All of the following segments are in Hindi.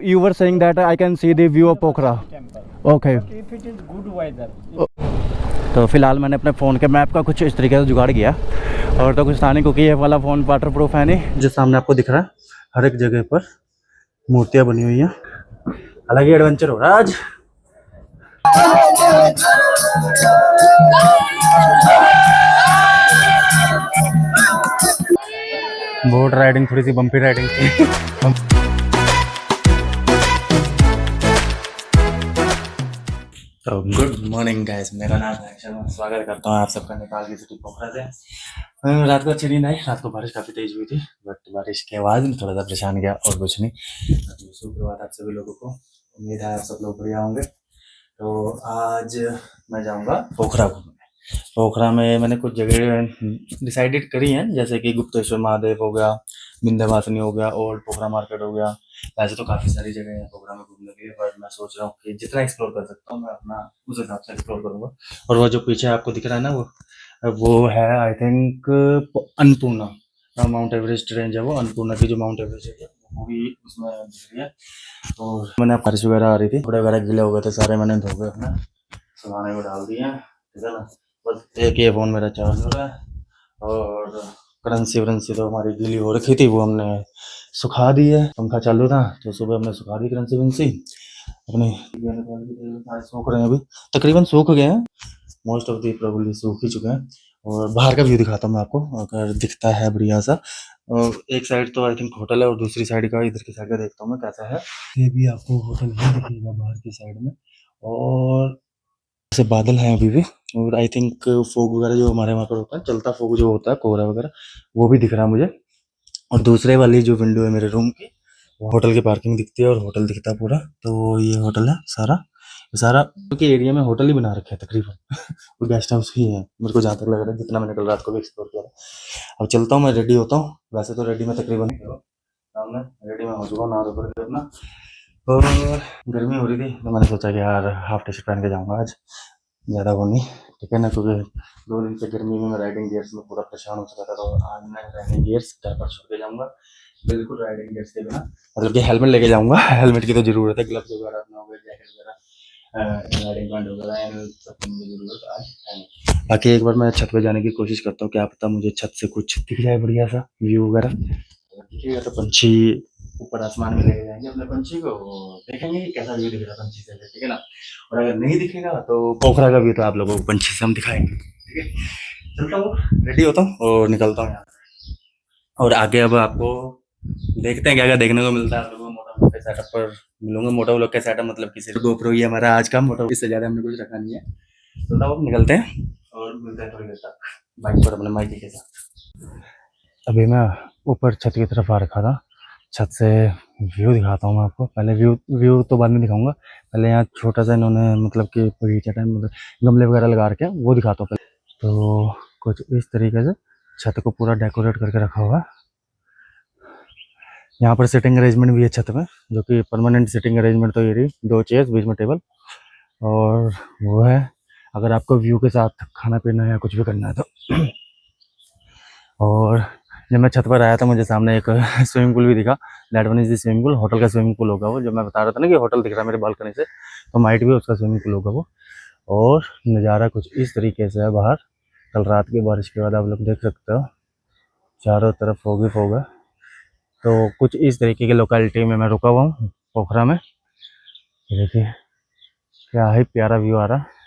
You were saying that I can see the view of Pokhara. Okay. If it is good weather. तो फिलहाल मैंने अपने फ़ोन के मैप का कुछ इस तरीके से जुगाड़ किया और तो कुछ था नहीं, क्योंकि ये वाला फ़ोन वाटर प्रूफ है नहीं। जो सामने आपको दिख रहा है हर एक जगह पर मूर्तियाँ बनी हुई हैं। अलग ही एडवेंचर हो रहा है आज। बोट राइडिंग थोड़ी सी बम्पी राइडिंग थी। तो गुड मॉर्निंग गाइस, मेरा नाम है अक्षय। स्वागत करता हूँ आप सबका नेपाल की सिटी पोखरा से। रात को अच्छी नींद आई। रात को बारिश काफ़ी तेज हुई थी, बट बारिश के आवाज़ में थोड़ा सा परेशान गया और कुछ नहीं। सुप्रभात आप सभी लोगों को। उम्मीद है आप सब लोग बढ़िया होंगे। तो आज मैं जाऊँगा पोखरा घूमने। पोखरा में मैंने कुछ जगह डिसाइडेड करी हैं, जैसे कि गुप्तेश्वर महादेव हो गया, विंध्यवासिनी हो गया, ओल्ड पोखरा मार्केट हो गया। वैसे तो काफ़ी सारी जगह हैं पोखरा में घूमने के लिए, पर मैं सोच रहा हूँ कि जितना एक्सप्लोर कर सकता हूँ मैं अपना उस हिसाब से एक्सप्लोर करूँगा। और वो जो पीछे आपको दिख रहा है ना, वो है I think Annapurna, mount Everest range है वो। अन्नपूर्णा की जो माउंट एवरेस्ट है वो भी उसमें दिख रही है। और मैंने बारिश वगैरह आ रही थी, कपड़े वगैरह गीले हो गए थे सारे, मैंने धो के अपने सुखाने में डाल दिए हैं, ठीक है ना। बस एक ये फ़ोन मेरा चार्ज हो रहा है और करेंसी वरेंसी तो हमारी गीली हो रखी थी, वो हमने सुखा दी है। पंखा चालू था तो सुबह हमने सुखा दी करेंसी वरेंसी अपने। सूख रहे हैं, अभी तकरीबन सूख गए हैं, मोस्ट ऑफ दी प्रोबेबली सूख ही चुके हैं। और बाहर का व्यू दिखाता हूँ मैं आपको, अगर दिखता है बढ़िया सा। और एक साइड तो आई थिंक होटल है और दूसरी साइड का, इधर की साइड का देखता हूँ मैं कैसा है। ये भी आपको होटल ही दिखेगा बाहर की साइड में, और ऐसे बादल हैं अभी भी। और आई थिंक फोग वगैरह जो हमारे वहाँ पर होता है, चलता फोग जो होता है, कोहरा वगैरह, वो भी दिख रहा है मुझे। और दूसरे वाली जो विंडो है मेरे रूम की, वो होटल की पार्किंग दिखती है और होटल दिखता है पूरा। तो ये होटल है सारा सारा के एरिया में होटल ही बना रखे हैं तकरीबन। और गेस्ट हाउस ही है मेरे को जहाँ तक लग रहा है, जितना मैंने कल रात को भी एक्सप्लोर किया। अब चलता हूँ, मैं रेडी होता हूँ। वैसे तो रेडी में तकरीबन रेडी में हो चुका हूँ, नहा धो करके अपना। और गर्मी हो रही थी तो मैंने सोचा कि यार हाफ टी शर्ट पहन के जाऊँगा आज, ज़्यादा वो नहीं, ठीक है ना। क्योंकि 2 दिन से गर्मी में मैं राइडिंग गियर्स में पूरा परेशान हो चुका था, तो आज मैं राइडिंग गियर्स घर पर छोड़ के जाऊँगा, बिल्कुल राइडिंग गियर्स के बिना। मतलब कि हेलमेट लेके जाऊँगा, हेलमेट की तो ज़रूरत है, ग्लव्स वगैरह अपना हो गया, जैकेट वगैरह, राइडिंग पैंट वगैरह, इन सब की मुझे ज़रूरत आज है नहीं। बाकी एक बार मैं छत पे जाने की कोशिश करता हूँ, क्या पता मुझे छत से कुछ दिख जाए बढ़िया सा व्यू वगैरह। दिखेगा तो पंछी ऊपर आसमान में लेके जाएंगे अपने पंछी को, देखेंगे कि कैसा व्यू दिख रहा है पंछी से, ठीक है ना। और अगर नहीं दिखेगा तो पोखरा का व्यू तो आप लोगों को पंछी से हम दिखाएंगे, ठीक है। चलता हूँ, रेडी होता हूँ और निकलता हूँ यहाँ से। और आगे अब आपको देखते हैं क्या क्या देखने को मिलता है आप लोगों को। मोटा व्लॉग के सेटअप पर मिलूंगा। मोटा व्लॉग के सेटअप मतलब कि सिर्फ गोप्रो ही हमारा आज का मोटा, इससे ज़्यादा हमने कुछ रखा नहीं है। चलता हूँ, निकलते हैं और मिलते हैं थोड़ी देर तक बाइक पर अपने माइकी के साथ। अभी मैं ऊपर छत की तरफ आ रखा था, छत से व्यू दिखाता हूँ मैं आपको। पहले व्यू तो बाद में दिखाऊंगा, पहले यहाँ छोटा सा इन्होंने मतलब कि बगीचा टाइम मतलब गमले वगैरह लगा रखे हैं, वो दिखाता हूँ पहले। तो कुछ इस तरीके से छत को पूरा डेकोरेट करके रखा हुआ है। यहाँ पर सिटिंग अरेंजमेंट भी है छत में, जो कि परमानेंट सिटिंग अरेंजमेंट तो ये रही, 2 चेयर्स, बीच में टेबल, और वो है अगर आपको व्यू के साथ खाना पीना है या कुछ भी करना है तो। और जब मैं छत पर आया था मुझे सामने एक स्विमिंग पूल भी दिखा, that one is the swimming pool. Hotel का स्विमिंग पूल होगा वो, जो मैं बता रहा था ना कि होटल दिख रहा है मेरे बालकनी से, तो माइट भी उसका स्विमिंग पूल होगा वो। और नज़ारा कुछ इस तरीके से है बाहर। कल रात की बारिश के बाद आप लोग देख सकते हो चारों तरफ फोग ही फोग है। तो कुछ इस तरीके की लोकेलिटी में मैं रुका हुआ हूँ पोखरा में। देखिए क्या ही प्यारा व्यू आ रहा है।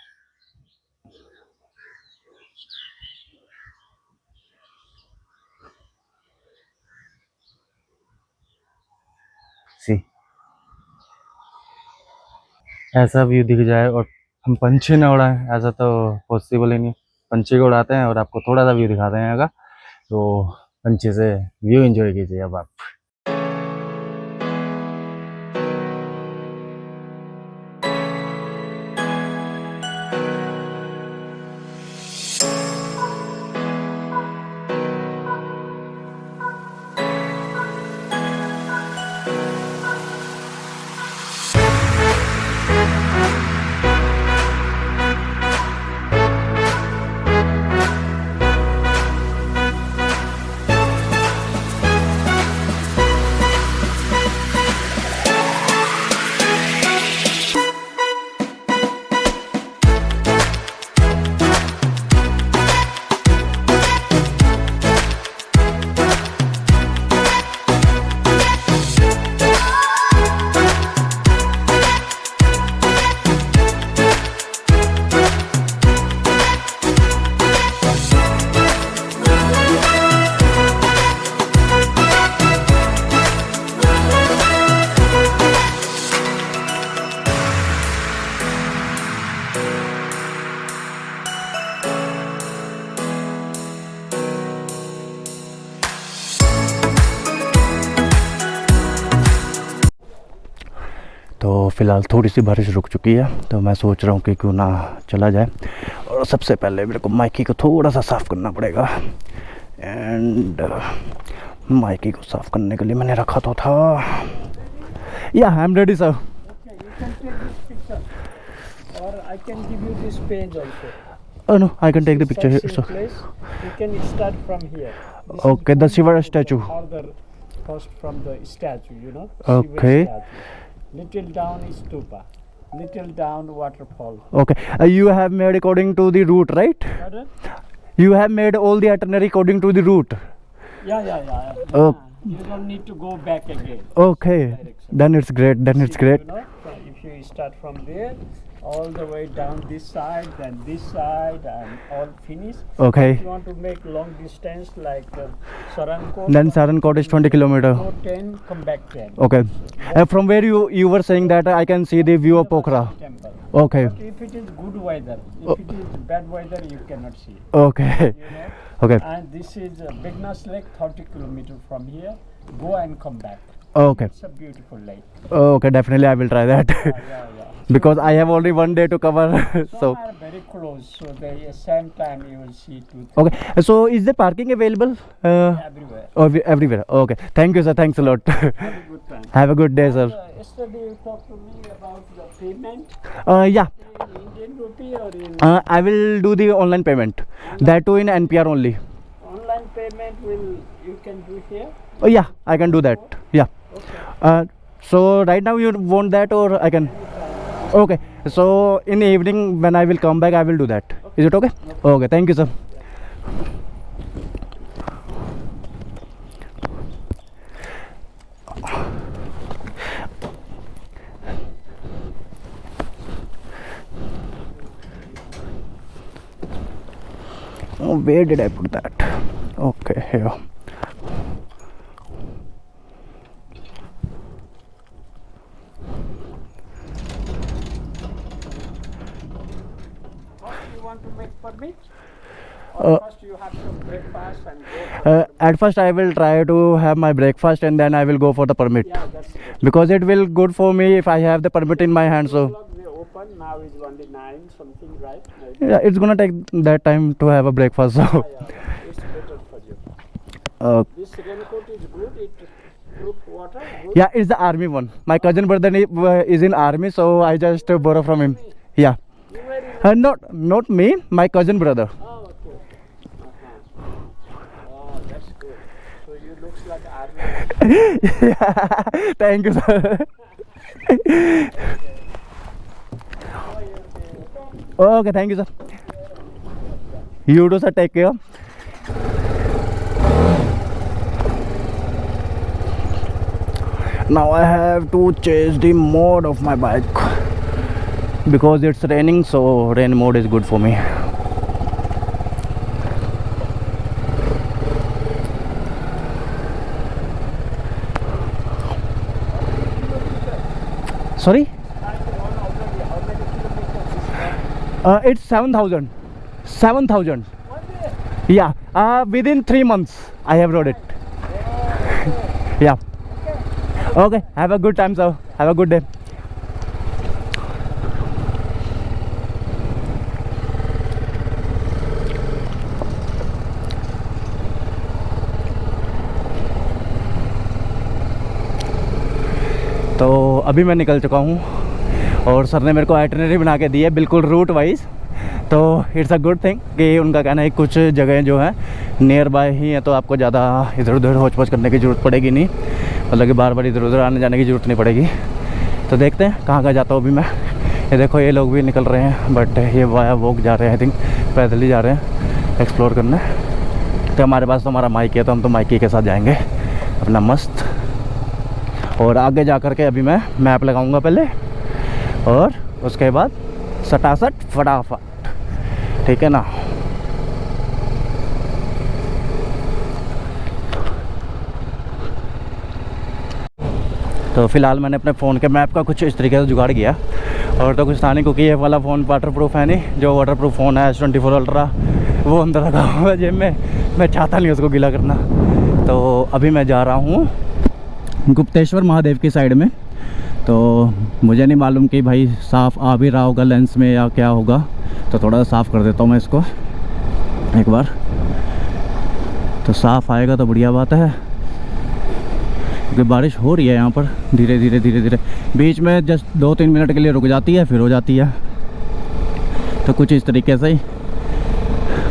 सी ऐसा व्यू दिख जाए और हम पंछी न उड़ाएं, ऐसा तो पॉसिबल ही नहीं। पंछी को उड़ाते हैं और आपको थोड़ा सा व्यू दिखाते हैं यहाँ का, तो पंछी से व्यू एंजॉय कीजिए अब आप। तो फ़िलहाल थोड़ी सी बारिश रुक चुकी है, तो मैं सोच रहा हूँ कि क्यों ना चला जाए। और सबसे पहले मेरे को माइकी को थोड़ा सा साफ़ करना पड़ेगा। एंड माइकी को साफ़ करने के लिए मैंने रखा तो था। या I am ready sir. Or I can give you this page also. Oh no, I can take the picture here. Such So, place, you can start from here. This okay, is the Shiva statue. Further first from the statue, you know. Okay. Shiva statue. Little down is stupa. Little down waterfall. okay, you have made according to the route, right? Pardon? You have made all the itinerary according to the route. Yeah. Oh. You don't need to go back again. Okay, Direction. then it's great. Then it's See, great. You know, if you start from there, all the way down this side, then this side, and all finish. Okay. If you want to make long distance like Sarankot, Then Sarankot is 20 kilometer. go 10, come back 10. Okay. From where you were saying that I can see the view of Pokhara. Temple. Okay. But if it is good weather, if it is bad weather, you cannot see. Okay. You know. Okay. And this is Bignas Lake, 30 kilometer from here. Go and come back. Okay. It's a beautiful lake. Okay. Definitely, I will try that. Yeah. Because I have only one day to cover. Some So. are very close, so they same time you will see two, three Okay. So is the parking available? everywhere. Everywhere. Okay. Thank you, sir. Thanks a lot. Have a good time. Have a good day, sir. Yesterday you talked to me about the payment Yeah. in Indian rupee or in I will do the online payment. That too in NPR only. online payment. You can do here. Oh yeah, I can do that. Yeah. Okay. So right now you want that or I can? Okay. So in the evening when I will come back, I will do that. Is it okay? Okay. Thank you, sir. Oh, where did I put that? Okay, here. First you want to make permit, or first you have to breakfast and go. For At first I will try to have my breakfast and then I will go for the permit. yeah, that's good. Because it will good for me if I have the permit in my hand. So O'clock they open. Now is only 9 something, right? yeah, it's gonna take that time to have a breakfast. So Yeah. It's better for you. This raincoat is good. It proof water. Good. yeah, it's the army one. My cousin brother is in army, so I just borrow from him. Yeah, You were in. not me, my cousin brother. Oh, okay. Oh, that's good. So you looks like army. Yeah, thank you, sir. Okay, thank you, sir. You too, sir. Take care. Now I have to change the mode of my bike because it's raining, so rain mode is good for me. Sorry? It's 7,000. 7,000. Yeah. Within 3 months, I have rode it. Yeah. Okay. Have a good time, sir. Have a good day. तो अभी मैं निकल चुका हूँ और सर ने मेरे को आइटनरी बना के दी है बिल्कुल रूट वाइज। तो इट्स अ गुड थिंग कि उनका कहना है कुछ जगह जो है नियर बाय ही है, तो आपको ज़्यादा इधर उधर होच पोच करने की ज़रूरत पड़ेगी नहीं, मतलब कि बार बार इधर उधर आने जाने की ज़रूरत नहीं पड़ेगी। तो देखते हैं कहाँ जाता हूँ अभी मैं। ये देखो ये लोग भी निकल रहे हैं, बट ये वाया वॉक जा रहे हैं, आई थिंक पैदल ही जा रहे हैं एक्सप्लोर करने। तो हमारे पास तो हमारा माइक है, तो हम तो माइकी के साथ जाएंगे अपना मस्त। और आगे जा कर के अभी मैं मैप लगाऊंगा पहले और उसके बाद सटासट फटाफट, ठीक है ना। तो फ़िलहाल मैंने अपने फ़ोन के मैप का कुछ इस तरीके से जुगाड़ किया और तो कुछ था नहीं, क्योंकि ये वाला फ़ोन वाटर प्रूफ है नहीं। जो वाटर प्रूफ फ़ोन है S24 अल्ट्रा वो अंदर रखा हुआ है जेब में, मैं चाहता नहीं उसको गीला करना। तो अभी मैं जा रहा हूँ गुप्तेश्वर महादेव की साइड में। तो मुझे नहीं मालूम कि भाई साफ़ आ भी रहा होगा लेंस में या क्या होगा, तो थोड़ा सा साफ़ कर देता हूँ मैं इसको एक बार। तो साफ़ आएगा तो बढ़िया बात है, क्योंकि बारिश हो रही है यहाँ पर धीरे धीरे धीरे धीरे। बीच में जस्ट 2-3 मिनट के लिए रुक जाती है, फिर हो जाती है। तो कुछ इस तरीके से ही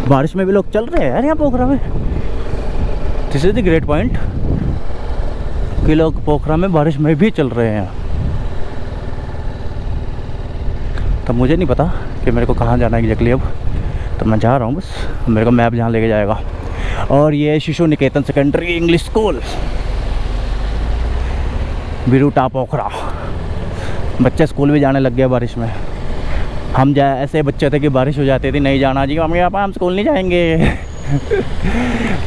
बारिश में भी लोग चल रहे हैं यार यहाँ पोखरा में। This is the great point कि लोग पोखरा में बारिश में भी चल रहे हैं। तब मुझे नहीं पता कि मेरे को कहाँ जाना है एग्जैक्टली अब, तो मैं जा रहा हूँ बस, मेरे को मैप जहाँ लेके जाएगा। और ये शिशु निकेतन सेकेंडरी इंग्लिश स्कूल, बिरूटा पोखरा। बच्चे स्कूल भी जाने लग गए बारिश में। हम ऐसे बच्चे थे कि बारिश हो जाती थी, नहीं जाना जी मम्मी पापा हम स्कूल नहीं जाएंगे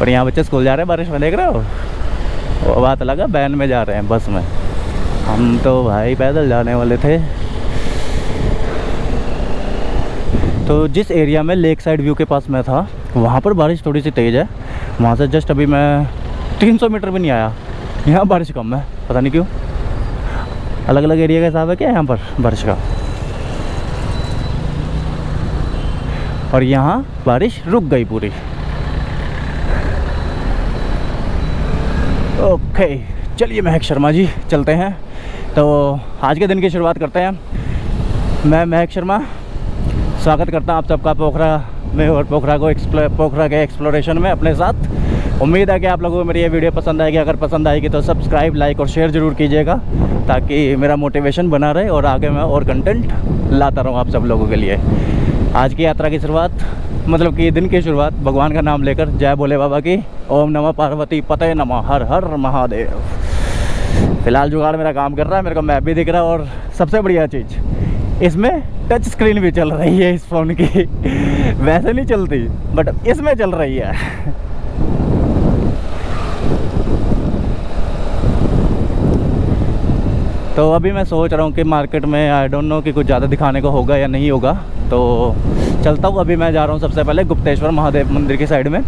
पर यहाँ बच्चे स्कूल जा रहे हैं बारिश में, देख रहे हो। वो बात अलग है, वैन में जा रहे हैं, बस में। हम तो भाई पैदल जाने वाले थे। तो जिस एरिया में लेक साइड व्यू के पास मैं था, वहाँ पर बारिश थोड़ी सी तेज़ है। वहाँ से जस्ट अभी मैं 300 मीटर भी नहीं आया। यहाँ बारिश कम है, पता नहीं क्यों। अलग अलग एरिया का हिसाब है क्या यहाँ पर बारिश का। और यहाँ बारिश रुक गई पूरी। ओके चलिए महक शर्मा जी चलते हैं। तो आज के दिन की शुरुआत करते हैं। मैं महक शर्मा स्वागत करता हूँ आप सबका पोखरा में और पोखरा के एक्सप्लोरेशन में अपने साथ। उम्मीद है कि आप लोगों को मेरी ये वीडियो पसंद आएगी। अगर पसंद आएगी तो सब्सक्राइब, लाइक और शेयर ज़रूर कीजिएगा, ताकि मेरा मोटिवेशन बना रहे और आगे मैं और कंटेंट लाता रहूँ आप सब लोगों के लिए। आज की यात्रा की शुरुआत, मतलब कि दिन की शुरुआत भगवान का नाम लेकर, जय भोले बाबा की, ओम नमः पार्वती पते नमः, हर हर महादेव। फ़िलहाल जुगाड़ मेरा काम कर रहा है, मेरे को मैप भी दिख रहा है। और सबसे बढ़िया चीज़, इसमें टच स्क्रीन भी चल रही है इस फ़ोन की वैसे नहीं चलती, बट इसमें चल रही है। तो अभी मैं सोच रहा हूँ कि मार्केट में आई डोंट नो कि कुछ ज़्यादा दिखाने को होगा या नहीं होगा, तो चलता हूँ। अभी मैं जा रहा हूँ सबसे पहले गुप्तेश्वर महादेव मंदिर की साइड में।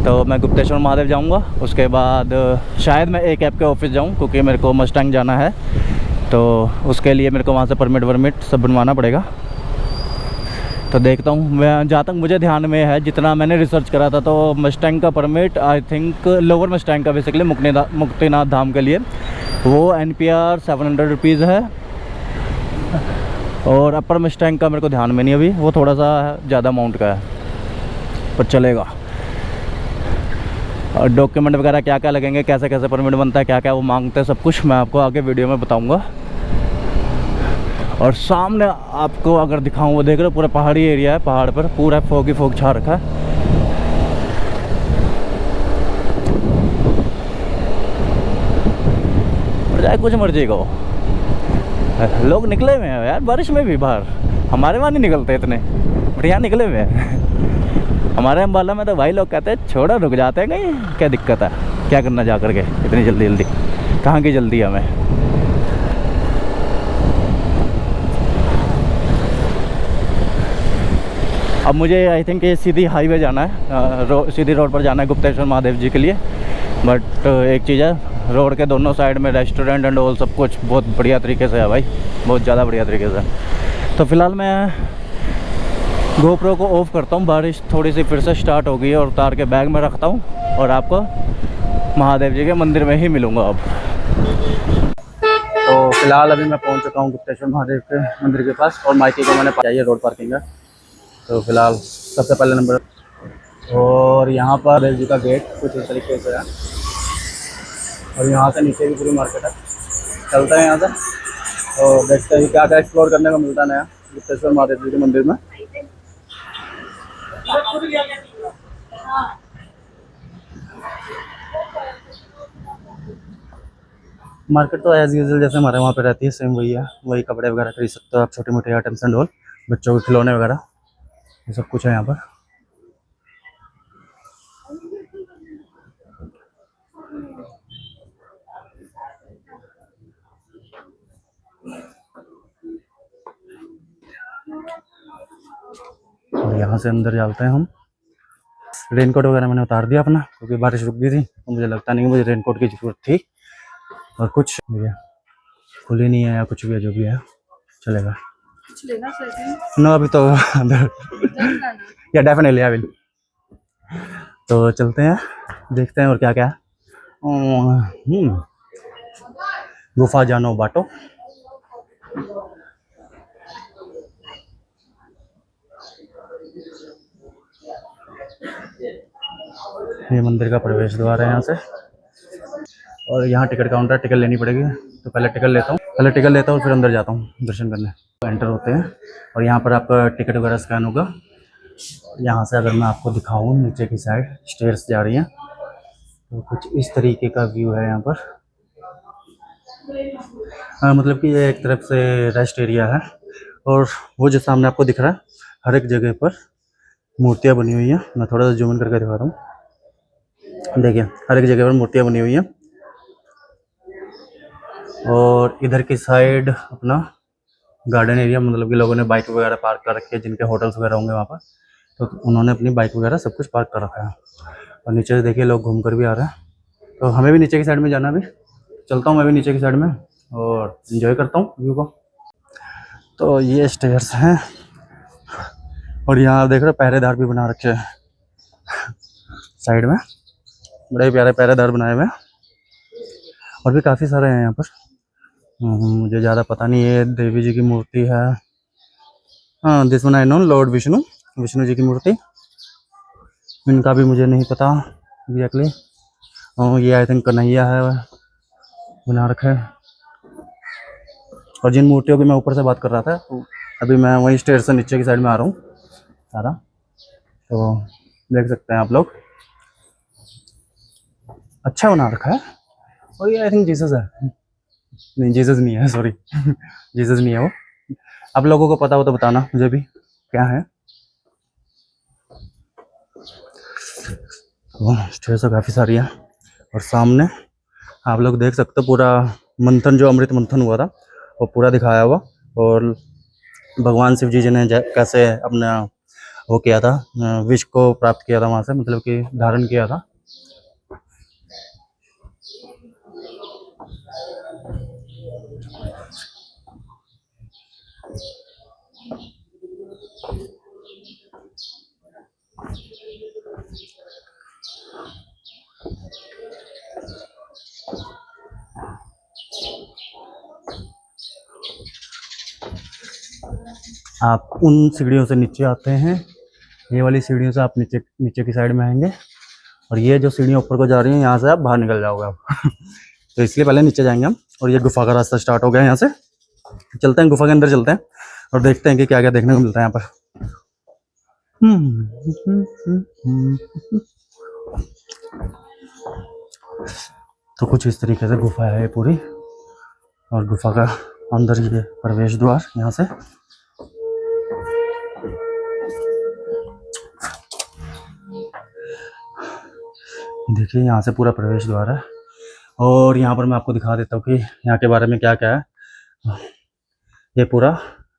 तो मैं गुप्तेश्वर महादेव जाऊँगा, उसके बाद शायद मैं एक ऐप के ऑफिस जाऊँ, क्योंकि मेरे को मस्टैंग जाना है। तो उसके लिए मेरे को वहाँ से परमिट सब बनवाना पड़ेगा। तो देखता हूँ मैं, जहाँ तक मुझे ध्यान में है, जितना मैंने रिसर्च करा था, तो मस्टैंग का permit I think lower Mustang का बेसिकली मुक्तिनाथ धाम के लिए वो NPR 700 रुपीज़ है। और अपर मस्टैंग का मेरे को ध्यान में नहीं अभी, वो थोड़ा सा ज़्यादा अमाउंट का है, पर चलेगा। और डॉक्यूमेंट वगैरह क्या क्या लगेंगे, कैसे कैसे परमिट बनता है, क्या क्या वो मांगते हैं, सब कुछ मैं आपको आगे वीडियो में बताऊंगा। और सामने आपको अगर दिखाऊं, वो देख रहे हो पूरा पहाड़ी एरिया है, पहाड़ पर पूरा फॉग ही फॉग छा रखा है। जाए कुछ मर्जी को, लोग निकले हुए हैं यार बारिश में भी बाहर। हमारे वहाँ नहीं निकलते इतने, बट यहाँ निकले हुए हैं। हमारे अम्बाला में तो भाई लोग कहते हैं छोड़ो रुक जाते हैं, कहीं क्या दिक्कत है, क्या करना जा करके इतनी जल्दी जल्दी, कहाँ की जल्दी हमें। अब मुझे आई थिंक ये सीधी हाईवे जाना है, सीधी रोड पर जाना है गुप्तेश्वर महादेव जी के लिए। बट एक चीज़ है, रोड के दोनों साइड में रेस्टोरेंट एंड ऑल सब कुछ बहुत बढ़िया तरीके से है भाई, बहुत ज़्यादा बढ़िया तरीके से। तो फिलहाल मैं GoPro को ऑफ करता हूँ, बारिश थोड़ी सी फिर से स्टार्ट हो गई है, और उतार के बैग में रखता हूँ और आपको महादेव जी के मंदिर में ही मिलूँगा अब। तो फिलहाल अभी मैं पहुँच चुका हूँ गुप्तेश्वर महादेव के मंदिर के पास, और माइकी को मैंने पाया, रोड पार्किंग है। तो फिलहाल सबसे पहले नंबर, और यहाँ पर देव जी का गेट कुछ इस तरीके से है, और यहाँ से नीचे भी पूरी मार्केट है। चलते हैं यहाँ से, तो देखते हैं क्या क्या एक्सप्लोर करने को मिलता है नया गुप्तेश्वर महादेव जी के मंदिर में। मार्केट तो एज यूजुअल जैसे हमारे वहाँ पे रहती है, सेम वही है। वही कपड़े वगैरह खरीद सकते हो आप, छोटे मोटे आइटम्स एंड ऑल, बच्चों के खिलौने वगैरह, ये सब कुछ है यहाँ पर। और यहाँ से अंदर जाते हैं हम। रेनकोट वगैरह मैंने उतार दिया अपना, क्योंकि बारिश रुक गई थी, तो मुझे लगता नहीं कि मुझे रेनकोट की ज़रूरत थी। और कुछ खुली नहीं है या कुछ भी है, जो भी है चलेगा। कुछ लेना चाहिए ना अभी तो अंदर या डेफिनेटली आई विल। तो चलते हैं, देखते हैं और क्या क्या है। गुफा जानो बाटो। ये मंदिर का प्रवेश द्वार है यहाँ से, और यहाँ टिकट काउंटर, टिकट लेनी पड़ेगी। तो पहले टिकट लेता हूँ फिर अंदर जाता हूँ दर्शन करने। एंटर होते हैं और यहाँ पर आपका टिकट वगैरह स्कैन होगा। यहाँ से अगर मैं आपको दिखाऊँ, नीचे की साइड स्टेयर्स जा रही हैं, तो कुछ इस तरीके का व्यू है यहाँ पर। मतलब कि ये एक तरफ से रेस्ट एरिया है, और वो जो सामने आपको दिख रहा है, हर एक जगह पर मूर्तियाँ बनी हुई हैं। मैं थोड़ा सा जूम इन करके दिखा रहा हूँ। देखिए हर एक जगह पर मूर्तियाँ बनी हुई हैं। और इधर की साइड अपना गार्डन एरिया, मतलब कि लोगों ने बाइक वगैरह पार्क कर रखी है, जिनके होटल्स वगैरह होंगे वहाँ पर, तो उन्होंने अपनी बाइक वगैरह सब कुछ पार्क कर रखा है। और नीचे से देखिए लोग घूम कर भी आ रहे हैं। तो हमें भी नीचे की साइड में जाना, भी चलता हूँ मैं भी नीचे की साइड में और इन्जॉय करता हूँ व्यू को। तो ये स्टेयर्स हैं, और यहाँ आप देख रहे हो पहरेदार भी बना रखे हैं साइड में, बड़े प्यारे पहरेदार बनाए हुए हैं। और भी काफ़ी सारे हैं यहाँ पर, मुझे ज़्यादा पता नहीं। ये देवी जी की मूर्ति है, हाँ this one I know, Lord Vishnu ji की मूर्ति। इनका भी मुझे नहीं पता एग्जैक्टली। ये आई थिंक कन्हैया है बना रखा है। और जिन मूर्तियों की मैं ऊपर से बात कर रहा था, तो अभी मैं वही स्टेयर से नीचे की साइड में आ रहा हूँ सारा। तो देख सकते हैं आप लोग, अच्छा बना रखा है। और ये आई थिंक जीसस है, नहीं जीसस नहीं है, सॉरी जीसस नहीं है वो। आप लोगों को पता हो तो बताना मुझे भी क्या है। तो स्टेयर्स काफ़ी सारी है, और सामने आप लोग देख सकते हो पूरा मंथन, जो अमृत मंथन हुआ था वो पूरा दिखाया हुआ। और भगवान शिव जी ने कैसे अपना वो किया था, विष को प्राप्त किया था वहाँ से, मतलब कि धारण किया था। आप उन सीढ़ियों से नीचे आते हैं, ये वाली सीढ़ियों से आप नीचे की साइड में आएंगे, और ये जो सीढ़ियाँ ऊपर को जा रही हैं यहाँ से आप बाहर निकल जाओगे आप तो इसलिए पहले नीचे जाएंगे हम। और ये गुफा का रास्ता स्टार्ट हो गया है, यहाँ से चलते हैं गुफा के अंदर, चलते हैं और देखते हैं कि क्या क्या देखने को मिलता है यहाँ पर। तो कुछ इस तरीके से गुफा है पूरी, और गुफा का अंदर ये प्रवेश द्वार यहाँ से। देखिए यहाँ से पूरा प्रवेश द्वार है, और यहाँ पर मैं आपको दिखा देता हूँ कि यहाँ के बारे में क्या क्या है। ये पूरा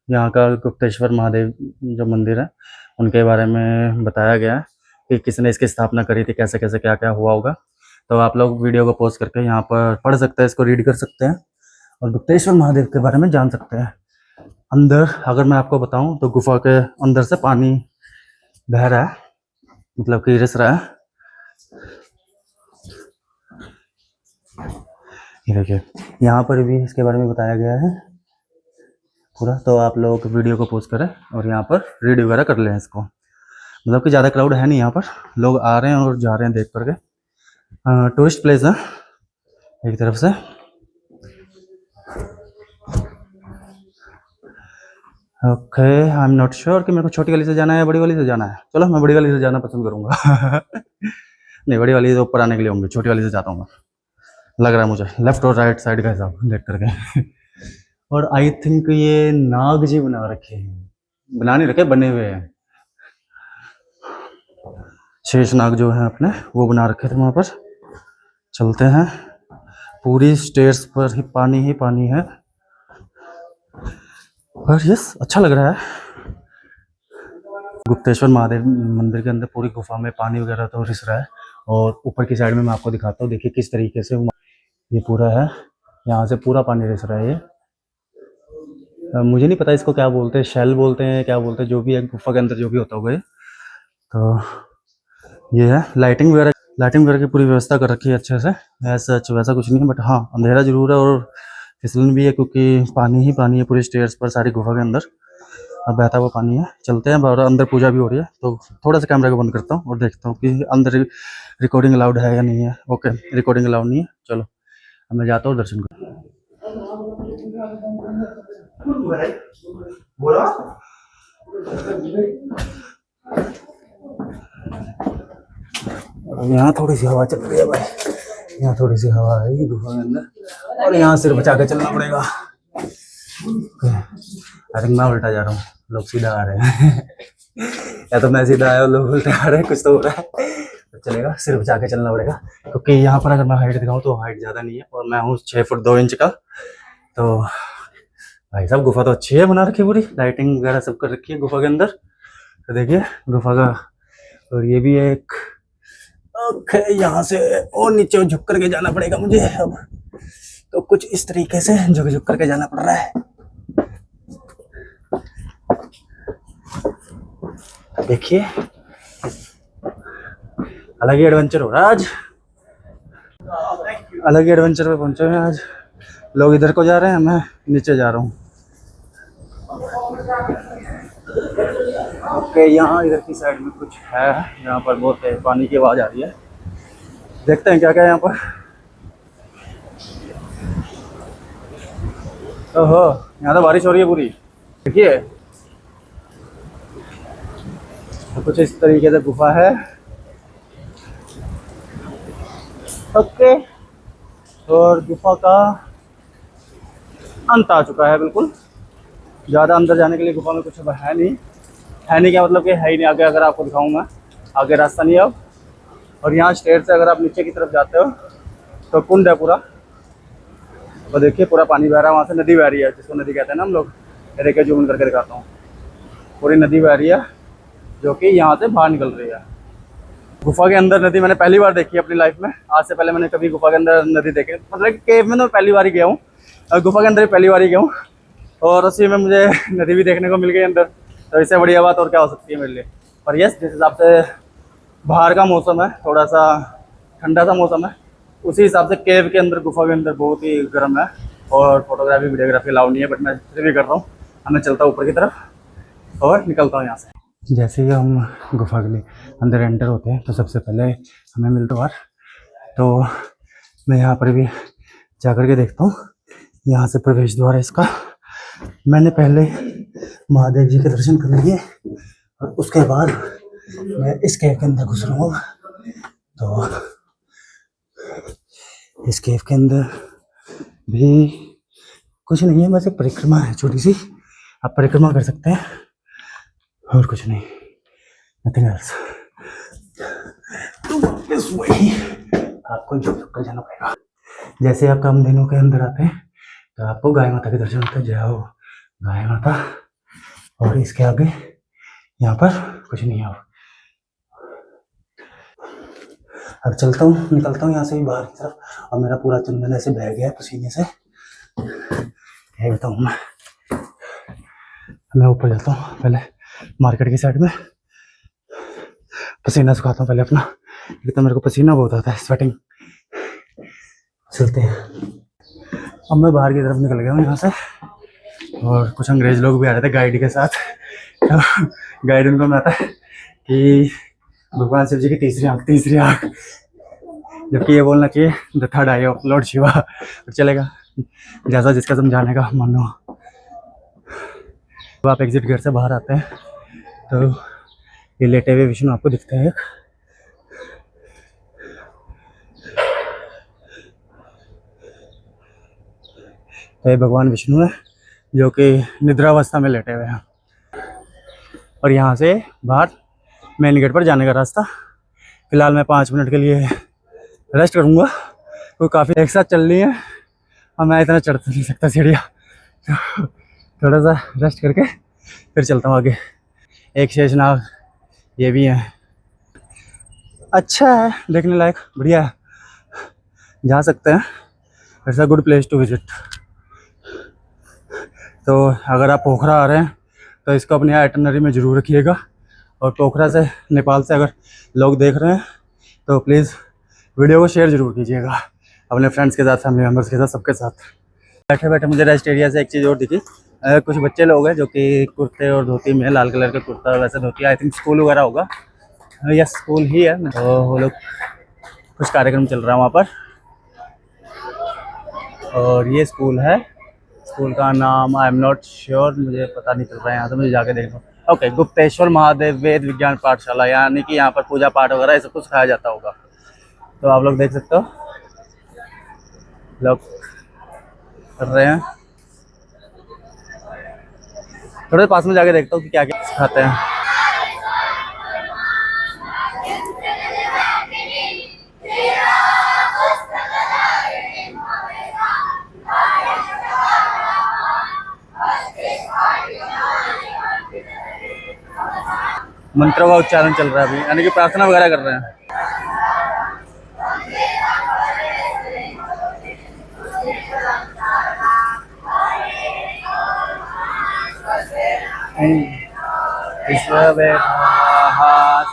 यहाँ का गुप्तेश्वर महादेव जो मंदिर है, उनके बारे में बताया गया है कि किसने इसकी स्थापना करी थी, कैसे कैसे क्या क्या हुआ होगा। तो आप लोग वीडियो को पॉज करके यहाँ पर पढ़ सकते हैं, इसको रीड कर सकते हैं, और गुप्तेश्वर महादेव के बारे में जान सकते हैं। अंदर अगर मैं आपको बताऊँ तो गुफा के अंदर से पानी बह रहा है, मतलब कि रिस रहा है। ये देखिए यहाँ पर भी इसके बारे में बताया गया है पूरा। तो आप लोग वीडियो को पोस्ट करें और यहाँ पर रीड वगैरह कर लें इसको। मतलब कि ज़्यादा क्राउड है नहीं यहाँ पर, लोग आ रहे हैं और जा रहे हैं देख करके। टूरिस्ट प्लेस है एक तरफ से। Okay, I am not sure कि मेरे को छोटी गली से जाना है या बड़ी गली से जाना है। चलो मैं बड़ी गली से जाना पसंद करूँगा नहीं, बड़ी वाली तो ऊपर आने के लिए होंगे, छोटी वाली से जाता हूँ मैं, लग रहा है मुझे, लेफ्ट और राइट साइड का हिसाब देख करके और आई थिंक ये नाग जी बना रखे हैं, बना नहीं रखे, बने हुए हैं। शेष नाग जो है अपने वो बना रखे थे वहाँ पर। चलते हैं, पूरी स्टेयर्स पर ही पानी है, और यस अच्छा लग रहा है। गुप्तेश्वर महादेव मंदिर के अंदर पूरी गुफा में पानी वगैरह तो रिस रहा है, और ऊपर की साइड में मैं आपको दिखाता हूँ। देखिए किस तरीके से ये पूरा है, यहाँ से पूरा पानी रिस रहा है ये, मुझे नहीं पता इसको क्या बोलते हैं, शेल बोलते हैं, क्या बोलते हैं, जो भी है गुफा के अंदर जो भी होता होगा ये। तो ये है लाइटिंग वगैरह की पूरी व्यवस्था कर रखी है अच्छे से। ऐसा वैसा कुछ नहीं है, बट हाँ अंधेरा जरूर है और फिसलन भी है, क्योंकि पानी ही पानी है पूरे स्टेयर्स पर, सारी गुफा के अंदर अब बहता हुआ पानी है। चलते हैं, और अंदर पूजा भी हो रही है, तो थोड़ा सा कैमरा को बंद करता हूँ और देखता हूँ कि अंदर रिकॉर्डिंग अलाउड है या नहीं है। ओके, रिकॉर्डिंग अलाउड नहीं है। चलो अब मैं जाता हूँ दर्शन कर। यहाँ थोड़ी सी हवा चल रही है भाई, यहाँ थोड़ी सी हवा है गुफा के अंदर, और यहाँ सिर बचा के चलना पड़ेगा। आई थिंक मैं उल्टा जा रहा हूँ, लोग सीधा आ रहे हैं या तो मैं सीधा आया और लोग उल्टा आ रहे हैं, कुछ तो हो रहा है। तो चलेगा, सिर बचा के चलना पड़ेगा, क्योंकि यहाँ पर अगर मैं हाइट दिखाऊँ तो हाइट ज़्यादा नहीं है और मैं हूँ 6 फुट 2 इंच का। तो भाई साहब गुफा तो अच्छी है, बना रखी है, पूरी लाइटिंग वगैरह सब कर रखी है गुफा के अंदर। तो देखिए गुफा का, और ये भी एक ओके, यहाँ से और नीचे झुक करके जाना पड़ेगा मुझे अब। तो कुछ इस तरीके से झुक करके जाना पड़ रहा है। देखिए अलग ही एडवेंचर हो रहा है आज, अलग ही एडवेंचर पे पहुंचे हैं आज। लोग इधर को जा रहे हैं, मैं नीचे जा रहा हूँ। ओके, यहाँ इधर की साइड में कुछ है, यहाँ पर बहुत पानी की आवाज़ आ रही है। देखते हैं क्या क्या है यहाँ पर। ओहो, यहाँ तो बारिश हो रही है पूरी। देखिए तो कुछ इस तरीके से गुफा है। ओके, और गुफा का अंत आ चुका है बिल्कुल। ज़्यादा अंदर जाने के लिए गुफा में कुछ है नहीं क्या मतलब कि है ही नहीं। आगे अगर आपको दिखाऊँ मैं, आगे रास्ता नहीं है अब। और यहाँ स्टेयर से अगर आप नीचे की तरफ जाते हो तो कुंड है पूरा, तो देखिए पूरा पानी बह रहा है, वहाँ से नदी बह रही है, जिसको नदी कहते हैं ना हम लोग। देखिए जूम करके दिखाता हूँ, पूरी नदी बह रही है जो कि यहाँ से बाहर निकल रही है। गुफा के अंदर नदी मैंने पहली बार देखी अपनी लाइफ में। आज से पहले मैंने कभी गुफा के अंदर नदी देखी, मतलब केव में तो पहली बार ही गया हूँ, गुफा के अंदर पहली बार ही गया हूँ, और उसी में मुझे नदी भी देखने को मिल गई अंदर। तो इससे बढ़िया बात और क्या हो सकती है मेरे लिए। पर यस, जिस हिसाब से बाहर का मौसम है, थोड़ा सा ठंडा सा मौसम है, उसी हिसाब से केव के अंदर, गुफा के अंदर बहुत ही गर्म है। और फोटोग्राफी वीडियोग्राफी अलाउ नहीं है, बट मैं फिर भी कर रहा हूँ। अब मैं चलता हूँ ऊपर की तरफ और निकलता हूँ यहाँ से। जैसे ही हम गुफा के लिए अंदर एंटर होते हैं तो सबसे पहले हमें मिलता द्वार, तो मैं यहाँ पर भी जा कर के देखता हूँ। यहाँ से प्रवेश द्वार है इसका। मैंने पहले महादेव जी के दर्शन कर लिए और उसके बाद मैं इस केव के अंदर घुस रहा हूँ। तो इस केव के अंदर भी कुछ नहीं है, बस एक परिक्रमा है छोटी सी, आप परिक्रमा कर सकते हैं और कुछ नहीं, नथिंग एल्स। तो इस वही आपको झुक कर जाना पड़ेगा। जैसे आप कामधेनु के अंदर आते हैं तो आपको गाय माता के दर्शन होते हैं। जय हो गाय माता। और इसके आगे यहाँ पर कुछ नहीं है। अब चलता हूँ, निकलता हूँ यहाँ से भी बाहर की तरफ, और मेरा पूरा चंदन ऐसे बह गया है पसीने से। क्या बताऊँ मैं ऊपर जाता हूँ पहले मार्केट की साइड में, पसीना सुखाता हूँ पहले अपना, क्योंकि तो मेरे को पसीना बहुत आता है, स्वेटिंग। चलते हैं। अब मैं बाहर की तरफ निकल गया हूँ यहाँ से, और कुछ अंग्रेज लोग भी आ रहे थे गाइड के साथ। तो गाइड उनको बताता है कि भगवान शिव जी की तीसरी आँख, जबकि ये बोलना चाहिए the third I of Lord Shiva. तो चलेगा, जैसा जिसका समझाने का मन हो। जब आप एग्जिट घर से बाहर आते हैं तो ये लेटे हुए विष्णु आपको दिखते हैं। तो ये भगवान विष्णु है जो कि निद्रावस्था में लेटे हुए हैं। और यहाँ से बाहर मेन गेट पर जाने का रास्ता। फिलहाल मैं 5 मिनट के लिए रेस्ट करूँगा, तो काफ़ी एक साथ चल रही है और मैं इतना चढ़ नहीं सकता सीढ़ियाँ, तो थोड़ा सा रेस्ट करके फिर चलता हूँ आगे। एक शेषनाग ये भी है, अच्छा है, देखने लायक, बढ़िया है, जा सकते हैं। It's a good place to visit. तो अगर आप पोखरा आ रहे हैं तो इसको अपनी आइटनरी में ज़रूर रखिएगा। और पोखरा से, नेपाल से अगर लोग देख रहे हैं तो प्लीज़ वीडियो को शेयर ज़रूर कीजिएगा अपने फ्रेंड्स के साथ, फैमिली मेम्बर्स के साथ, सबके साथ। बैठे बैठे मुझे रेस्ट एरिया से एक चीज़ और दिखी। कुछ बच्चे लोग हैं जो कि कुर्ते और धोती में, लाल कलर का कुर्ता वैसे धोती, आई थिंक स्कूल वगैरह होगा, या स्कूल ही है। तो वो लोग कुछ कार्यक्रम चल रहा है वहाँ पर, और ये स्कूल है। स्कूल का नाम आई एम नॉट श्योर, मुझे पता नहीं चल रहा है यहाँ से, मुझे जाके देखना। ओके, गुप्तेश्वर महादेव वेद विज्ञान पाठशाला, यानी कि यहाँ पर पूजा पाठ वगैरह ये सब कुछ सिखाया जाता होगा। तो आप लोग देख सकते हो लोग कर रहे हैं। थोड़े पास में जाके देखता हूँ कि क्या क्या सिखाते हैं। मंत्रों का उच्चारण चल रहा है अभी, यानी कि प्रार्थना वगैरह कर रहे हैं।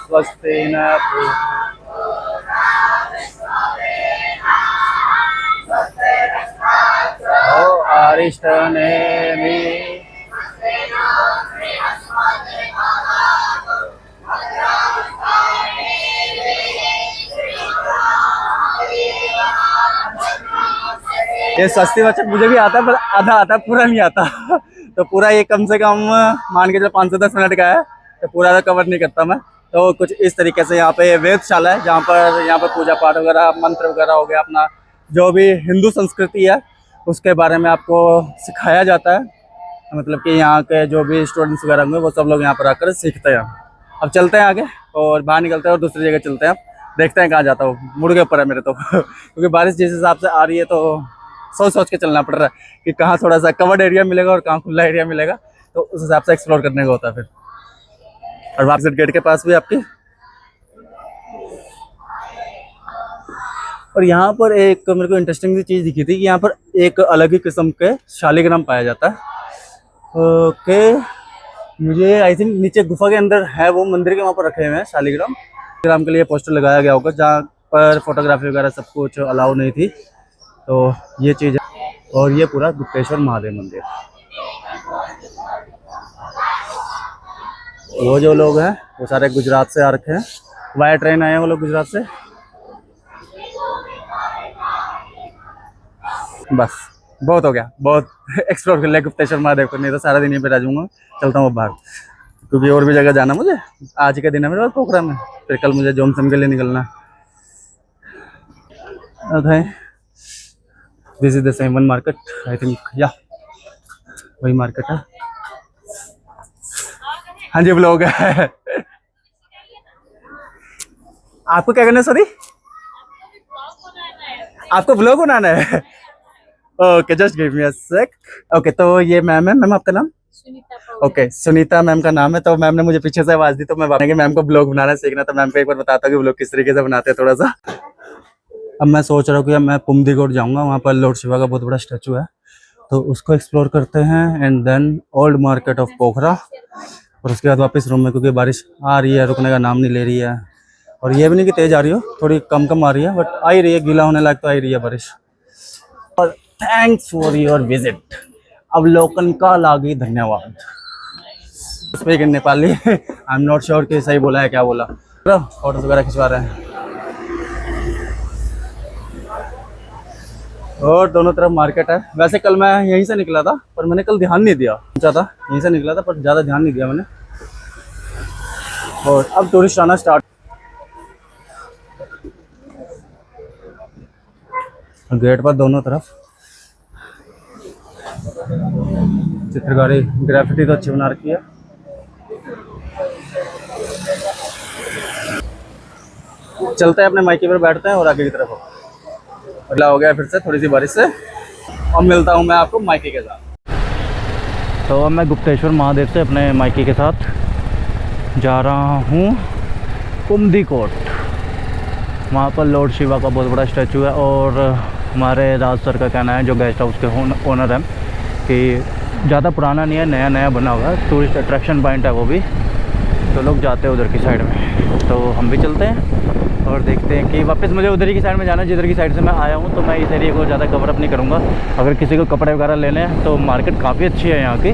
स्वस्ति न अरिष्टनेमि ये स्वस्ति वाचक मुझे भी आता है, पर आधा आता है, पूरा नहीं आता। तो पूरा ये कम से कम मान के चलो 5 से 10 मिनट का है, तो पूरा तो कवर नहीं करता मैं। तो कुछ इस तरीके से यहाँ पे वेदशाला है, जहाँ पर पूजा पाठ वगैरह, मंत्र वगैरह हो गया, अपना जो भी हिंदू संस्कृति है उसके बारे में आपको सिखाया जाता है। मतलब कि यहाँ के जो भी स्टूडेंट्स वगैरह होंगे वो सब लोग यहाँ पर आकर सीखते हैं। अब चलते हैं आगे और बाहर निकलते हैं और दूसरी जगह चलते हैं, देखते हैं कहाँ जाता हूँ। मुड़ के ऊपर है मेरे तो क्योंकि बारिश जिस हिसाब से आ रही है तो सोच के चलना पड़ रहा है कि कहाँ थोड़ा सा कवर्ड एरिया मिलेगा और कहाँ खुला एरिया मिलेगा, तो उस हिसाब से एक्सप्लोर करने का होता है फिर। और वापस गेट के पास भी आपकी, और यहाँ पर एक मेरे को इंटरेस्टिंग सी चीज़ दिखी थी कि यहाँ पर एक अलग ही किस्म के शालिग्राम पाया जाता है। ओके, मुझे आई थिंक नीचे गुफा के अंदर है, वो मंदिर के वहाँ पर रखे हुए हैं शालिग्राम। शालिग्राम के लिए पोस्टर लगाया गया होगा, जहाँ पर फोटोग्राफी वगैरह सब कुछ अलाउ नहीं थी। तो ये चीज़ है, और ये पूरा गुप्तेश्वर महादेव मंदिर। वो जो लोग हैं वो सारे गुजरात से आ रखे हैं, वाया ट्रेन आए हैं वो लोग गुजरात से। बस बहुत हो गया, बहुत एक्सप्लोर कर लिया गुप्तेश्वर महादेव को, नहीं तो सारा दिन यहीं पे रह जाऊंगा। चलता हूँ बाहर, क्योंकि और भी जगह जाना मुझे। आज के दिन है मेरे पास पोखरा में, फिर कल मुझे जॉनसन के लिए निकलना। Okay, this is the same one market I think, या वही मार्केट है। हाँ जी, व्लॉग है। आपको क्या करना है? सॉरी, आपको व्लॉग बनाना है? ओके, जस्ट गिव मी अ सेक। ओके, तो ये मैम है। मैम आपका नाम? ओके, सुनीता मैम का नाम है। तो मैम ने मुझे पीछे से आवाज दी, तो मैं मैम को ब्लॉग बनाना सीखना, तो मैम को एक बार बताता हूँ कि ब्लॉग किस तरीके से बनाते हैं थोड़ा सा। अब मैं सोच रहा हूँ कि अब मैं पुमदीकोट जाऊँगा, वहाँ पर लॉर्ड शिवा का बहुत बड़ा स्टैचू है, तो उसको एक्सप्लोर करते हैं। And then old market of Pokhara, और उसके बाद वापस रूम में, क्योंकि बारिश आ रही है, रुकने का नाम नहीं ले रही है। और ये भी नहीं कि तेज़ आ रही हो, थोड़ी कम कम आ रही है, बट आ ही रही है, गीला होने लायक तो आ ही रही है बारिश। और थैंक्स फॉर योर विजिट, अवलोकन का लागी धन्यवाद। Speak in Nepali, I am not sure कि सही बोला है क्या बोला। फोटोज वगैरह खिंचवा रहे हैं, और दोनों तरफ मार्केट है। वैसे कल मैं यहीं से निकला था, पर मैंने कल ध्यान नहीं दिया, सोचा था यहीं से निकला था, पर ज़्यादा ध्यान नहीं दिया मैंने। और अब टूरिस्ट आना स्टार्ट। गेट पर दोनों तरफ चित्रकारी, ग्राफिटी तो अच्छी बना रखी है। चलते हैं अपने माइके पर, बैठते हैं और आगे की तरफ अगला हो गया फिर से थोड़ी सी बारिश से। और मिलता हूँ मैं आपको माइके के साथ। तो अब मैं गुप्तेश्वर महादेव से अपने माइके के साथ जा रहा हूँ पुमदीकोट। वहाँ पर लॉर्ड शिवा का बहुत बड़ा स्टैचू है, और हमारे राज सर का कहना है, जो गेस्ट हाउस के ओनर हैं, कि ज़्यादा पुराना नहीं है, नया नया बना हुआ है, टूरिस्ट अट्रैक्शन पॉइंट है वो भी, तो लोग जाते हैं उधर की साइड में। तो हम भी चलते हैं और देखते हैं कि वापस मुझे उधर की साइड में जाना है जिधर की साइड से मैं आया हूँ। तो मैं इस एरिया को ज़्यादा कवर अप नहीं करूँगा। अगर किसी को कपड़े वगैरह लेने हैं तो मार्केट काफ़ी अच्छी है यहाँ की,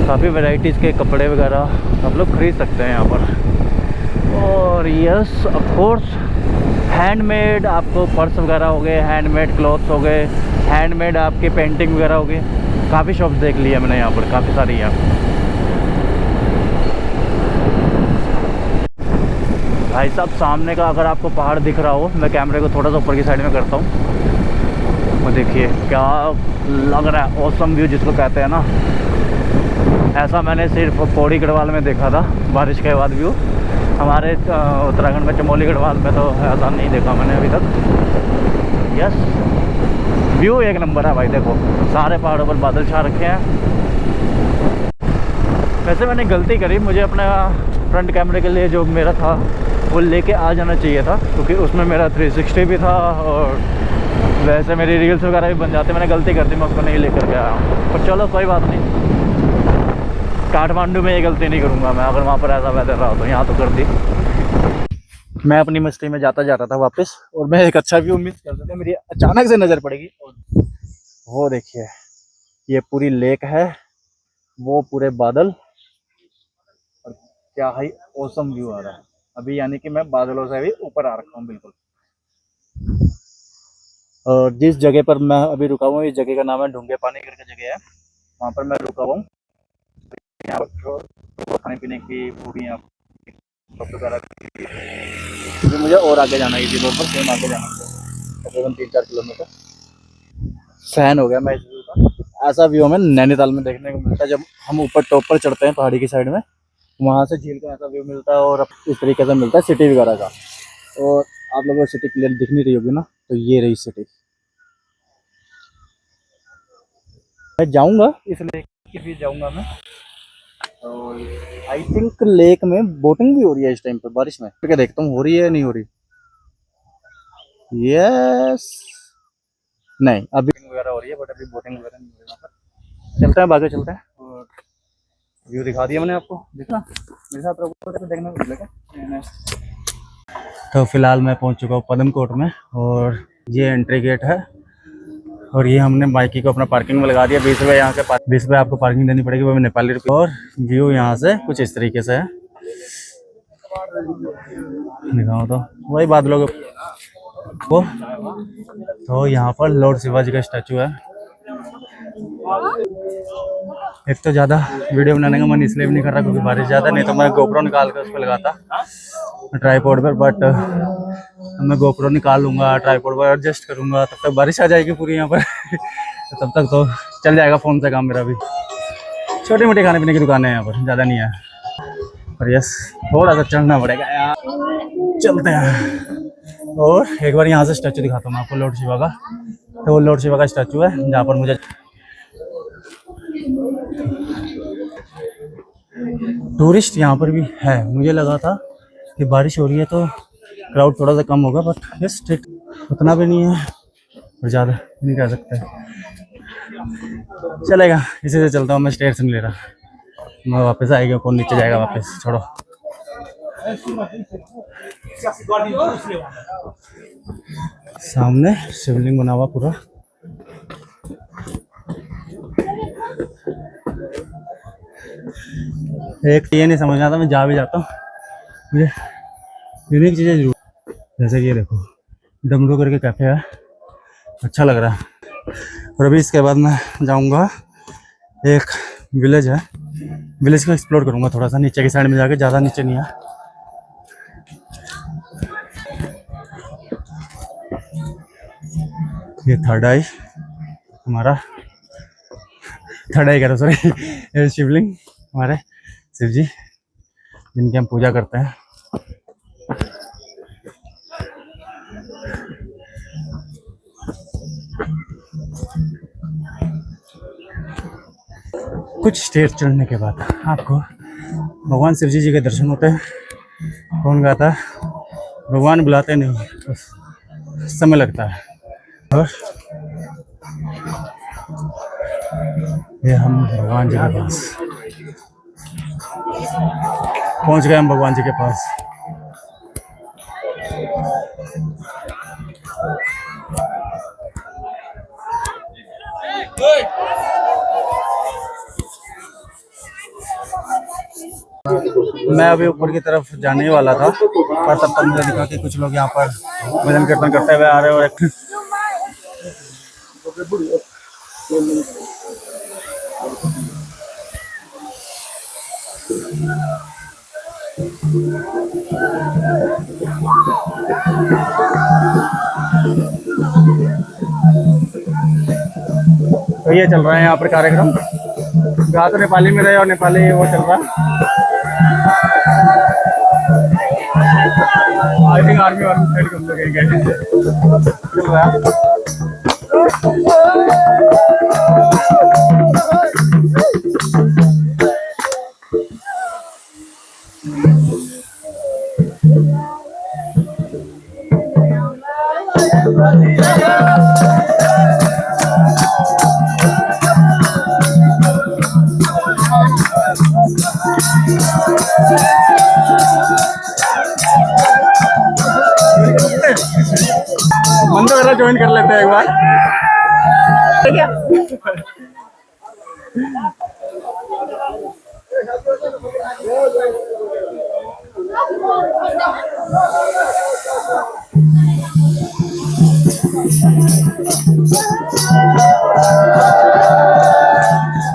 काफ़ी वैरायटीज़ के कपड़े वगैरह आप लोग खरीद सकते हैं यहाँ पर। और यस ऑफ कोर्स हैंडमेड आपको पर्स वगैरह हो गए, हैंडमेड क्लॉथ्स हो गए, हैंडमेड आपके पेंटिंग वगैरह हो गए। काफ़ी शॉप्स देख ली है मैंने यहाँ पर, काफ़ी सारी हैं भाई साहब। सामने का अगर आपको पहाड़ दिख रहा हो, मैं कैमरे को थोड़ा सा ऊपर की साइड में करता हूँ, वो देखिए क्या लग रहा है, ऑसम व्यू जिसको कहते हैं ना। ऐसा मैंने सिर्फ पौड़ी गढ़वाल में देखा था बारिश के बाद व्यू। हमारे उत्तराखंड में चमोली गढ़वाल में तो ऐसा नहीं देखा मैंने अभी तक। यस व्यू एक नंबर है भाई। देखो सारे पहाड़ों पर बादल छा रखे हैं। वैसे मैंने गलती करी, मुझे अपना फ्रंट कैमरे के लिए जो मेरा था वो लेके आ जाना चाहिए था, क्योंकि उसमें मेरा 360 भी था और वैसे मेरी रील्स वगैरह भी बन जाते। मैंने गलती कर दी, मैं उसको नहीं लेकर के आया। पर चलो कोई बात नहीं, काठमांडू में ये गलती नहीं करूँगा मैं। अगर वहाँ पर ऐसा वेदर रहा तो यहाँ तो कर दी। मैं अपनी मस्ती में जाता जाता था वापस, और मैं एक अच्छा व्यू मिस कर देता, मेरी अचानक से नज़र पड़ेगी। और वो देखिए ये पूरी लेक है, वो पूरे बादल, और क्या ही औसम व्यू आ रहा है अभी। यानी कि मैं बादलों से भी ऊपर आ रखा हूँ बिल्कुल। और जिस जगह पर मैं अभी रुका हुआ हूँ, इस जगह का नाम है ढूंगे पानी करके जगह है, वहाँ पर मैं रुका हुआ हूँ। यहाँ पर खाने पीने की पूरी क्योंकि मुझे और आगे जाना है, इसी रोड पर सेम आगे जाना है तकरीबन 3-4 किलोमीटर। फैन हो गया मैं इस व्यू का। ऐसा व्यू हमें नैनीताल में देखने को मिलता है जब हम ऊपर टॉप पर चढ़ते हैं पहाड़ी की साइड में, वहाँ से झील का ऐसा व्यू मिलता है। और इस तरीके से मिलता है सिटी वगैरह का। और आप लोगों को सिटी क्लियर दिख नहीं रही होगी ना, तो ये रही सिटी। मैं जाऊँगा इस लेक के भी जाऊँगा मैं। और आई थिंक लेक में बोटिंग भी हो रही है इस टाइम पर बारिश में। क्या देखता हूँ हो रही है या नहीं हो रही। यस नहीं अभी वगैरह हो रही है, बट अभी बोटिंग वगैरह नहीं हो रही है। चलते हैं बाकी चलते हैं। और व्यू दिखा दिया मैंने आपको, देखना मेरे साथ रहो, देखने को मिलेगा। तो फिलहाल मैं पहुंच चुका हूँ पदमकोट में, और ये एंट्री गेट है। और ये हमने बाइक को अपना पार्किंग में लगा दिया। 20 रुपये यहाँ के 20 रुपये आपको पार्किंग देनी पड़ेगी, वो भी नेपाली रुपये। और व्यू यहाँ से कुछ इस तरीके से है, दिखाओ तो वही बादलों के वो। तो यहाँ पर लॉर्ड शिवाजी का स्टैचू है। एक तो ज़्यादा वीडियो बनाने का मन इसलिए भी नहीं कर रहा क्योंकि बारिश ज़्यादा, नहीं तो मैं गोप्रो निकाल कर उस पर लगाता ट्राईपॉड पर। बट मैं गोप्रो निकाल लूँगा, ट्राईपॉड पर एडजस्ट करूँगा, तब तक बारिश आ जाएगी पूरी यहाँ पर। तब तक तो चल जाएगा फ़ोन से काम मेरा भी। छोटी मोटी खाने पीने की दुकानें हैं यहाँ पर, ज़्यादा नहीं है। पर यस थोड़ा सा चढ़ना पड़ेगा यार, चलते हैं। और एक बार यहाँ से स्टैचू दिखाता हूँ मैं आपको लॉर्ड शिवा का। तो वो लॉर्ड शिवा का स्टैचू है जहाँ पर मुझे टूरिस्ट यहाँ पर भी है। मुझे लगा था कि बारिश हो रही है तो क्राउड थोड़ा सा कम होगा, बट यस ठीक, उतना भी नहीं है और ज़्यादा नहीं कह सकते। चलेगा, इसी से चलता हूँ मैं, स्टेयर से नहीं ले रहा मैं। वापस आएगा कौन नीचे जाएगा वापस, छोड़ो। सामने शिवलिंग बना हुआ पूरा। एक ये नहीं समझ आता, मैं जा भी जाता हूँ, मुझे यूनिक चीज़ें जरूर, जैसे कि ये देखो डमरू करके कैफ़े है, अच्छा लग रहा है। और अभी इसके बाद मैं जाऊँगा, एक विलेज है, विलेज को एक्सप्लोर करूँगा थोड़ा सा नीचे की साइड में जाके, ज़्यादा नीचे नहीं है। ये थर्ड आई हमारा, थर्ड आई कह रहा सॉरी, शिवलिंग हमारे शिव जी जिनकी हम पूजा करते हैं। कुछ स्टेज चढ़ने के बाद आपको भगवान शिव जी के दर्शन होते हैं। कौन गाता है, भगवान बुलाते नहीं, बस समय लगता है। और ये हम भगवान जी के पास पहुंच गए। हम भगवान जी के पास। मैं अभी ऊपर की तरफ जाने ही वाला था, पर तब तक मुझे दिखा कि कुछ लोग यहाँ पर भजन कीर्तन करते हुए आ रहे हैं और एक तो ये चल रहा है यहाँ पर कार्यक्रम। गा तो नेपाली में रहे और नेपाली वो चल रहा है। आई थिंक आर्मी वाले साइड कम से कहीं चल रहा है। मन तो जरा ज्वाइन कर लेते हैं एक बार।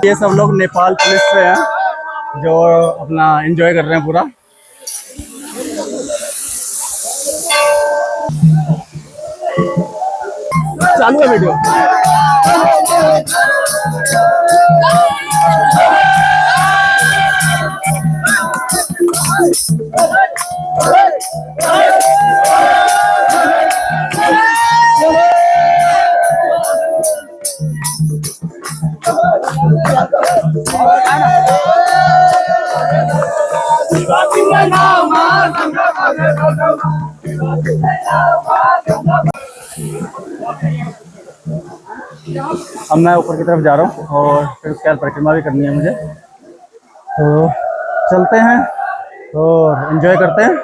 ये सब लोग नेपाल पुलिस से हैं जो अपना एंजॉय कर रहे हैं पूरा। चालू है वीडियो। अब मैं ऊपर की तरफ जा रहा हूँ और फिर उसके बाद परिक्रमा भी करनी है मुझे, तो चलते हैं और एंजॉय करते हैं।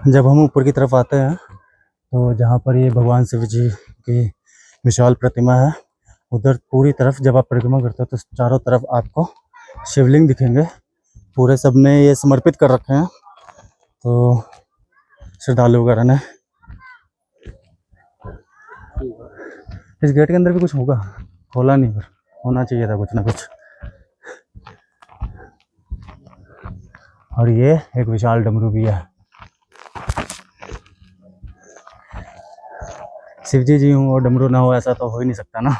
जब हम ऊपर की तरफ आते हैं तो जहाँ पर ये भगवान शिव जी की विशाल प्रतिमा है, उधर पूरी तरफ जब आप परिक्रमा करते हो तो चारों तरफ आपको शिवलिंग दिखेंगे। पूरे सबने ये समर्पित कर रखे हैं, तो श्रद्धालु वगैरह ने। इस गेट के अंदर भी कुछ होगा, खोला नहीं, पर होना चाहिए था कुछ ना कुछ। और ये एक विशाल डमरू भी है। शिव जी हूँ और डमरू ना हो, ऐसा तो हो ही नहीं सकता ना।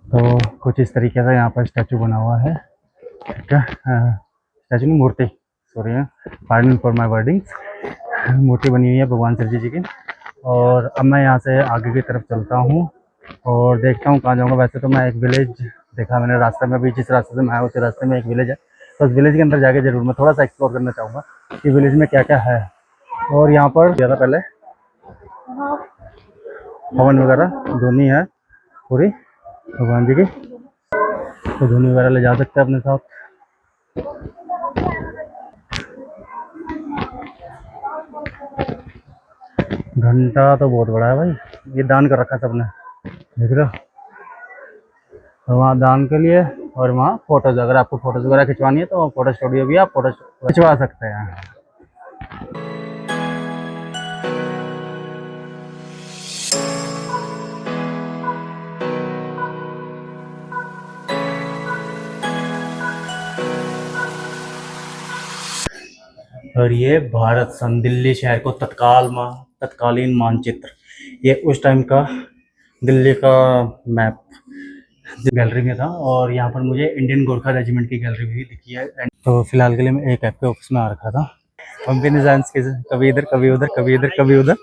तो कुछ इस तरीके से यहाँ पर स्टैचू बना हुआ है। क्या स्टैचू नहीं, मूर्ति, sorry, pardon for my wordings. मूर्ति बनी हुई है भगवान शिव जी की। और अब मैं यहाँ से आगे की तरफ चलता हूँ और देखता हूँ कहाँ जाऊँगा। वैसे तो मैं एक विलेज देखा मैंने रास्ते में भी, जिस रास्ते से मैं आया उसी रास्ते में एक विलेज है, तो उस विलेज के अंदर जाके जरूर मैं थोड़ा सा एक्सप्लोर करना चाहूँगा कि विलेज में क्या क्या है। और यहाँ पर ज़्यादा पहले हवन वगैरह धुनी है पूरी भगवान जी की, तो धुनी वगैरह ले जा सकते हैं अपने साथ। घंटा तो बहुत बड़ा है भाई, ये दान कर रखा सबने, देख रहे हो। और वहाँ दान के लिए, और वहाँ फोटोज, अगर आपको फोटोज वगैरह खिंचवानी है तो फोटो स्टूडियो भी आप फोटो खिंचवा सकते हैं। और ये भारत सन दिल्ली शहर को तत्कालीन मानचित्र, ये उस टाइम का दिल्ली का मैप गैलरी में था। और यहाँ पर मुझे इंडियन गोरखा रेजिमेंट की गैलरी भी दिखी है। तो फिलहाल के लिए मैं एक ऐप के ऑफिस में आ रखा था। पंपिंग डिजाइन्स के, कभी इधर कभी उधर, कभी इधर कभी उधर।